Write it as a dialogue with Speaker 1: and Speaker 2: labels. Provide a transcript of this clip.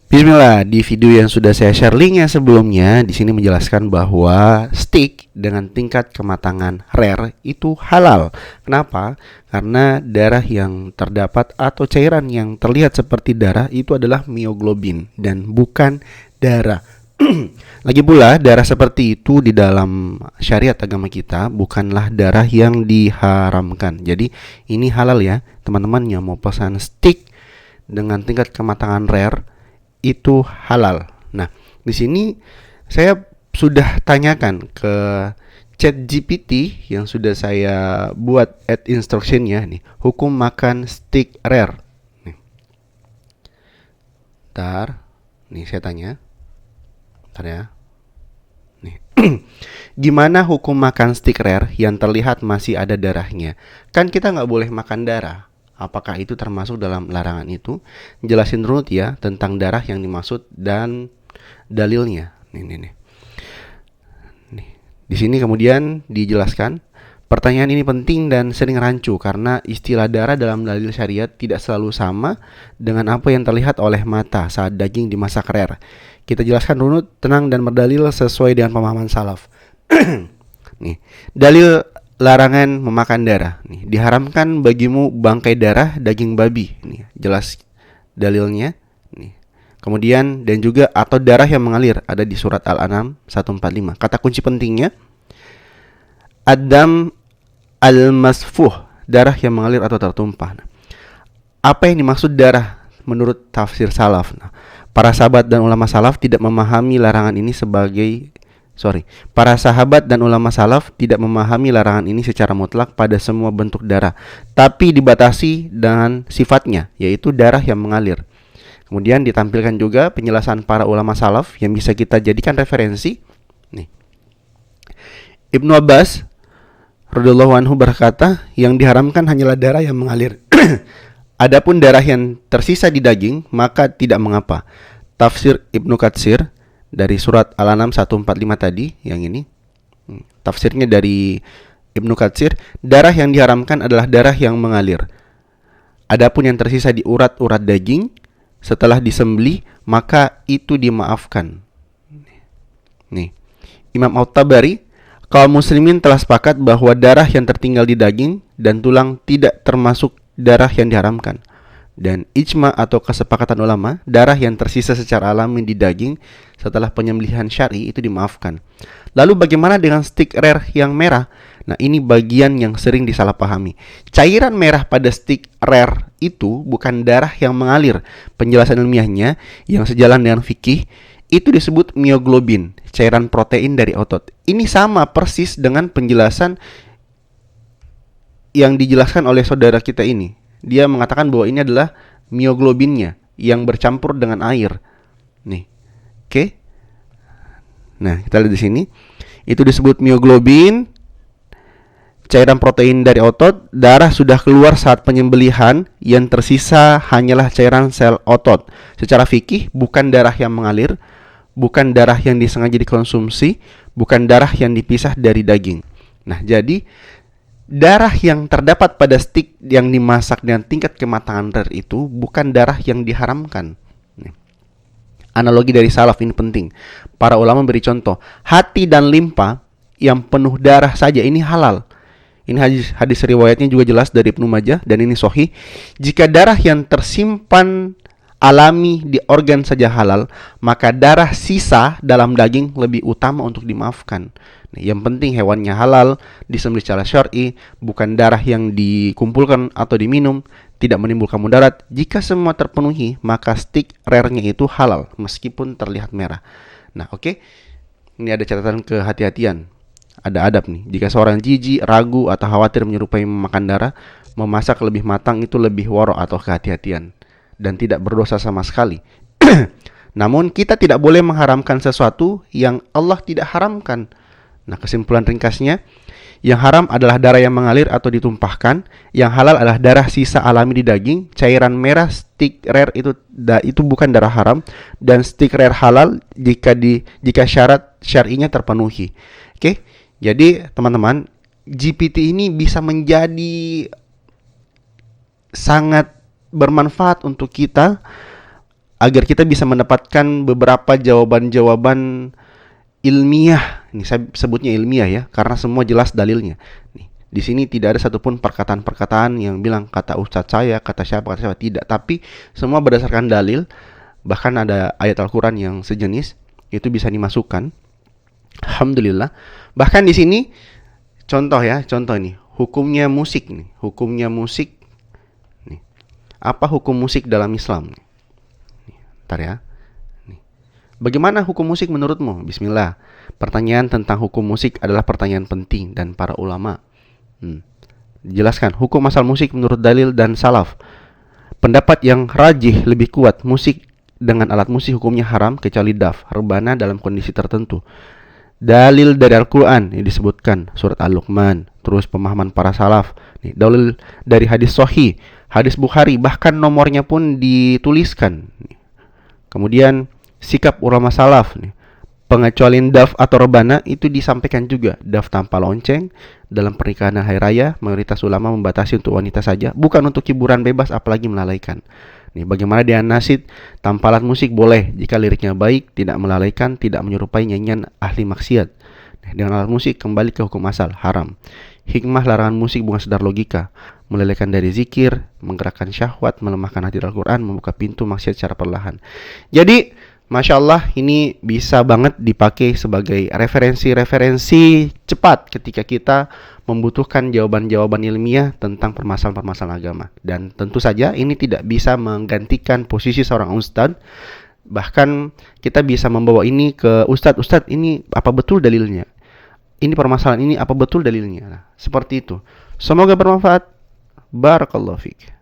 Speaker 1: Bismillah, di video yang sudah saya share linknya sebelumnya, di sini menjelaskan bahwa steak dengan tingkat kematangan rare itu halal. Kenapa? Karena darah yang terdapat atau cairan yang terlihat seperti darah itu adalah mioglobin dan bukan darah. Lagi pula, darah seperti itu di dalam syariat agama kita bukanlah darah yang diharamkan. Jadi ini halal ya, teman-teman yang mau pesan steak dengan tingkat kematangan rare itu halal. Nah, di sini saya sudah tanyakan ke ChatGPT yang sudah saya buat add instructionnya nih, hukum makan steak rare. Nih. Bentar, nih saya tanya. Bentar ya. Nih. Gimana hukum makan steak rare yang terlihat masih ada darahnya? Kan kita nggak boleh makan darah. Apakah itu termasuk dalam larangan itu? Jelasin dulu ya tentang darah yang dimaksud dan dalilnya. Nih. Di sini kemudian dijelaskan, pertanyaan ini penting dan sering rancu karena istilah darah dalam dalil syariat tidak selalu sama dengan apa yang terlihat oleh mata saat daging dimasak rare. Kita jelaskan dulu tenang dan berdalil sesuai dengan pemahaman salaf. Nih, dalil larangan memakan darah. Nih, diharamkan bagimu bangkai darah daging babi. Nih, jelas dalilnya. Nih. Kemudian dan juga atau darah yang mengalir ada di surat Al-An'am 145. Kata kunci pentingnya Adam al-masfuh, darah yang mengalir atau tertumpah. Nah, apa yang dimaksud darah menurut tafsir salaf? Nah, para sahabat dan ulama salaf tidak memahami larangan ini Para sahabat dan ulama salaf tidak memahami larangan ini secara mutlak pada semua bentuk darah, tapi dibatasi dengan sifatnya, yaitu darah yang mengalir. Kemudian ditampilkan juga penjelasan para ulama salaf yang bisa kita jadikan referensi. Nih. Ibnu Abbas radhiyallahu anhu berkata, yang diharamkan hanyalah darah yang mengalir. Adapun darah yang tersisa di daging, maka tidak mengapa. Tafsir Ibnu Katsir dari surat Al-An'am 145 tadi, yang ini tafsirnya dari Ibnu Katsir, darah yang diharamkan adalah darah yang mengalir. Adapun yang tersisa di urat-urat daging setelah disembelih, maka itu dimaafkan. Nih, Imam At-Tabari, kaum muslimin telah sepakat bahwa darah yang tertinggal di daging dan tulang tidak termasuk darah yang diharamkan. Dan ijma atau kesepakatan ulama, darah yang tersisa secara alami di daging setelah penyembelihan syar'i itu dimaafkan. Lalu bagaimana dengan steak rare yang merah? Nah, ini bagian yang sering disalahpahami. Cairan merah pada steak rare itu bukan darah yang mengalir. Penjelasan ilmiahnya yang sejalan dengan fikih itu disebut mioglobin, cairan protein dari otot. Ini sama persis dengan penjelasan yang dijelaskan oleh saudara kita ini. Dia mengatakan bahwa ini adalah mioglobinnya yang bercampur dengan air. Nih. Oke. Nah, kita lihat di sini. Itu disebut mioglobin, cairan protein dari otot. Darah sudah keluar saat penyembelihan, yang tersisa hanyalah cairan sel otot. Secara fikih, bukan darah yang mengalir, bukan darah yang disengaja dikonsumsi, bukan darah yang dipisah dari daging. Nah, jadi darah yang terdapat pada steak yang dimasak dengan tingkat kematangan rare itu bukan darah yang diharamkan. Nih. Analogi dari salaf ini penting. Para ulama beri contoh, hati dan limpa yang penuh darah saja ini halal. Ini hadis riwayatnya juga jelas dari Ibnu Majah dan ini sahih. Jika darah yang tersimpan alami di organ saja halal, maka darah sisa dalam daging lebih utama untuk dimaafkan. Nah, yang penting hewannya halal, disembelih secara syar'i, bukan darah yang dikumpulkan atau diminum, tidak menimbulkan mudarat. Jika semua terpenuhi, maka steak rare-nya itu halal meskipun terlihat merah. Nah, oke. Ini ada catatan kehati-hatian. Ada adab nih. Jika seorang jijik, ragu atau khawatir menyerupai memakan darah, memasak lebih matang itu lebih waro atau kehati-hatian dan tidak berdosa sama sekali. Namun kita tidak boleh mengharamkan sesuatu yang Allah tidak haramkan. Nah, kesimpulan ringkasnya, yang haram adalah darah yang mengalir atau ditumpahkan, yang halal adalah darah sisa alami di daging. Cairan merah steak rare itu bukan darah haram, dan steak rare halal jika syarat syar'inya terpenuhi. Oke. Jadi, teman-teman, GPT ini bisa menjadi sangat bermanfaat untuk kita agar kita bisa mendapatkan beberapa jawaban-jawaban ilmiah. Ini saya sebutnya ilmiah ya, karena semua jelas dalilnya. Nih, di sini tidak ada satupun perkataan-perkataan yang bilang kata ustadz saya, kata siapa, tidak. Tapi semua berdasarkan dalil. Bahkan ada ayat Al-Quran yang sejenis, itu bisa dimasukkan. Alhamdulillah. Bahkan di sini contoh ini hukumnya musik nih, nih. Apa hukum musik dalam Islam? Nih, ntar ya. Nih. Bagaimana hukum musik menurutmu? Bismillah. Pertanyaan tentang hukum musik adalah pertanyaan penting dan para ulama jelaskan hukum asal musik menurut dalil dan salaf. Pendapat yang rajih lebih kuat, musik dengan alat musik hukumnya haram kecuali daf, rebana dalam kondisi tertentu. Dalil dari Al-Quran yang disebutkan surat Al-Luqman, terus pemahaman para salaf nih, dalil dari hadis sahih, hadis Bukhari, bahkan nomornya pun dituliskan nih. Kemudian sikap ulama salaf nih, pengecualian daf atau rebana itu disampaikan juga. Daf tanpa lonceng dalam pernikahan hari raya, mayoritas ulama membatasi untuk wanita saja, bukan untuk hiburan bebas apalagi melalaikan. Nih, bagaimana dia nasid tanpa alat musik boleh jika liriknya baik, tidak melalaikan, tidak menyerupai nyanyian ahli maksiat. Nih, dengan alat musik kembali ke hukum asal, haram. Hikmah larangan musik bukan sekedar logika, melalaikan dari zikir, menggerakkan syahwat, melemahkan hati Al-Quran, membuka pintu maksiat secara perlahan. Jadi, Masya Allah, ini bisa banget dipakai sebagai referensi-referensi cepat ketika kita membutuhkan jawaban-jawaban ilmiah tentang permasalahan-permasalahan agama. Dan tentu saja ini tidak bisa menggantikan posisi seorang ustadz. Bahkan kita bisa membawa ini ke ustadz, ini apa betul dalilnya? Ini permasalahan ini apa betul dalilnya? Nah, seperti itu. Semoga bermanfaat. Barakallahu fiik.